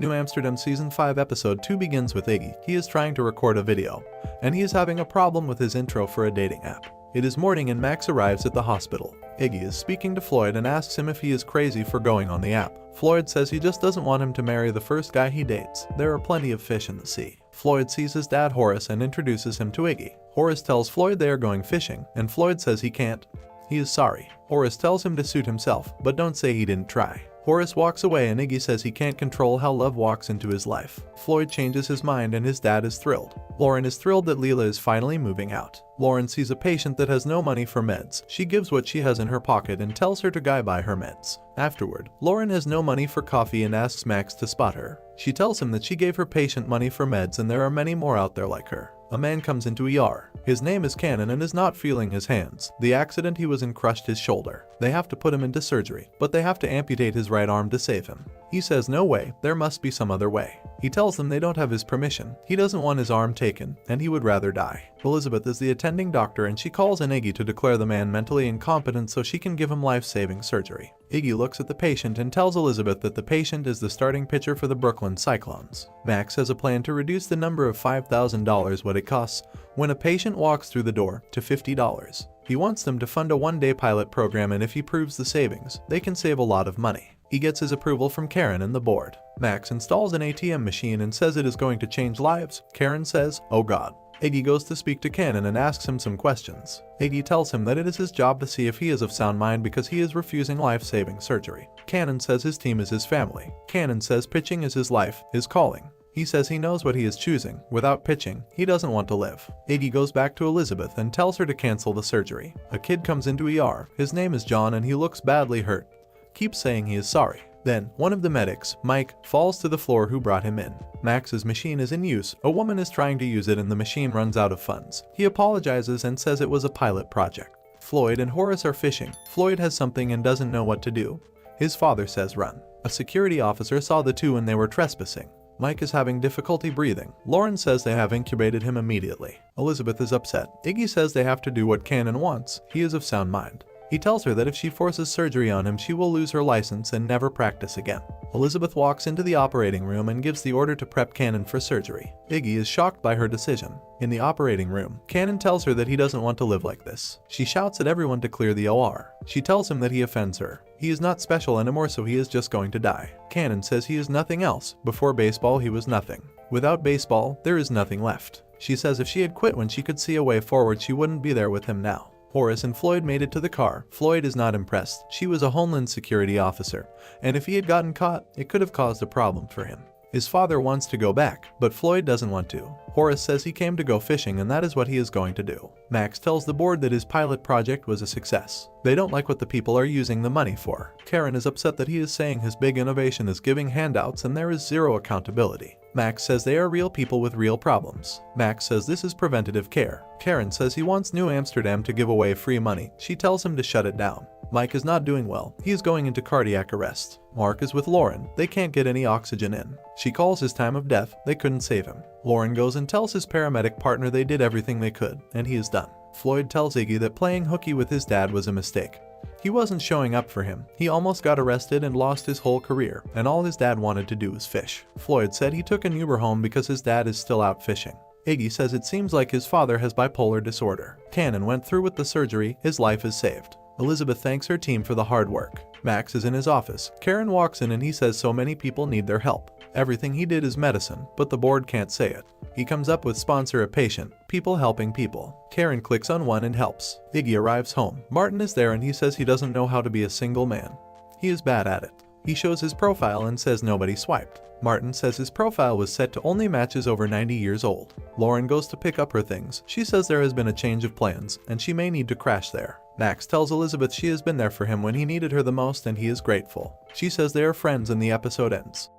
New Amsterdam Season 5 Episode 2 begins with Iggy. He is trying to record a video, and he is having a problem with his intro for a dating app. It is morning and Max arrives at the hospital. Iggy is speaking to Floyd and asks him if he is crazy for going on the app. Floyd says he just doesn't want him to marry the first guy he dates. There are plenty of fish in the sea. Floyd sees his dad Horace and introduces him to Iggy. Horace tells Floyd they are going fishing, and Floyd says he can't. He is sorry. Horace tells him to suit himself, but don't say he didn't try. Horace walks away and Iggy says he can't control how love walks into his life. Floyd changes his mind and his dad is thrilled. Lauren is thrilled that Leela is finally moving out. Lauren sees a patient that has no money for meds. She gives what she has in her pocket and tells her to go buy her meds. Afterward, Lauren has no money for coffee and asks Max to spot her. She tells him that she gave her patient money for meds and there are many more out there like her. A man comes into ER. His name is Cannon and is not feeling his hands. The accident he was in crushed his shoulder. They have to put him into surgery, but they have to amputate his right arm to save him. He says no way, there must be some other way. He tells them they don't have his permission. He doesn't want his arm taken, and he would rather die. Elizabeth is the attending doctor and she calls in Iggy to declare the man mentally incompetent so she can give him life-saving surgery. Iggy looks at the patient and tells Elizabeth that the patient is the starting pitcher for the Brooklyn Cyclones. Max has a plan to reduce the number of $5,000 what it costs when a patient walks through the door to $50. He wants them to fund a one-day pilot program, and if he proves the savings, they can save a lot of money. He gets his approval from Karen and the board. Max installs an ATM machine and says it is going to change lives. Karen says, "Oh God." Iggy goes to speak to Cannon and asks him some questions. Iggy tells him that it is his job to see if he is of sound mind because he is refusing life-saving surgery. Cannon says his team is his family. Cannon says pitching is his life, his calling. He says he knows what he is choosing. Without pitching, he doesn't want to live. Iggy goes back to Elizabeth and tells her to cancel the surgery. A kid comes into ER. His name is John and he looks badly hurt. Keeps saying he is sorry. Then, one of the medics, Mike, falls to the floor who brought him in. Max's machine is in use. A woman is trying to use it and the machine runs out of funds. He apologizes and says it was a pilot project. Floyd and Horace are fishing. Floyd has something and doesn't know what to do. His father says run. A security officer saw the two and they were trespassing. Mike is having difficulty breathing. Lauren says they have incubated him immediately. Elizabeth is upset. Iggy says they have to do what Cannon wants. He is of sound mind. He tells her that if she forces surgery on him, she will lose her license and never practice again. Elizabeth walks into the operating room and gives the order to prep Cannon for surgery. Iggy is shocked by her decision. In the operating room, Cannon tells her that he doesn't want to live like this. She shouts at everyone to clear the OR. She tells him that he offends her. He is not special anymore, so he is just going to die. Cannon says he is nothing else. Before baseball, he was nothing. Without baseball, there is nothing left. She says if she had quit when she could see a way forward, she wouldn't be there with him now. Horace and Floyd made it to the car. Floyd is not impressed. She was a Homeland Security officer, and if he had gotten caught, it could have caused a problem for him. His father wants to go back, but Floyd doesn't want to. Horace says he came to go fishing and that is what he is going to do. Max tells the board that his pilot project was a success. They don't like what the people are using the money for. Karen is upset that he is saying his big innovation is giving handouts and there is zero accountability. Max says they are real people with real problems. Max says this is preventative care. Karen says he wants New Amsterdam to give away free money. She tells him to shut it down. Mike is not doing well. He is going into cardiac arrest. Mark is with Lauren. They can't get any oxygen in. She calls his time of death. They couldn't save him. Lauren goes and tells his paramedic partner they did everything they could, and he is done. Floyd tells Iggy that playing hooky with his dad was a mistake. He wasn't showing up for him. He almost got arrested and lost his whole career, and all his dad wanted to do was fish. Floyd said he took an Uber home because his dad is still out fishing. Iggy says it seems like his father has bipolar disorder. Cannon went through with the surgery. His life is saved. Elizabeth thanks her team for the hard work. Max is in his office. Karen walks in and he says so many people need their help. Everything he did is medicine, but the board can't say it. He comes up with sponsor a patient, people helping people. Karen clicks on one and helps. Iggy arrives home. Martin is there and he says he doesn't know how to be a single man. He is bad at it. He shows his profile and says nobody swiped. Martin says his profile was set to only matches over 90 years old. Lauren goes to pick up her things. She says there has been a change of plans and she may need to crash there. Max tells Elizabeth she has been there for him when he needed her the most and he is grateful. She says they are friends and the episode ends.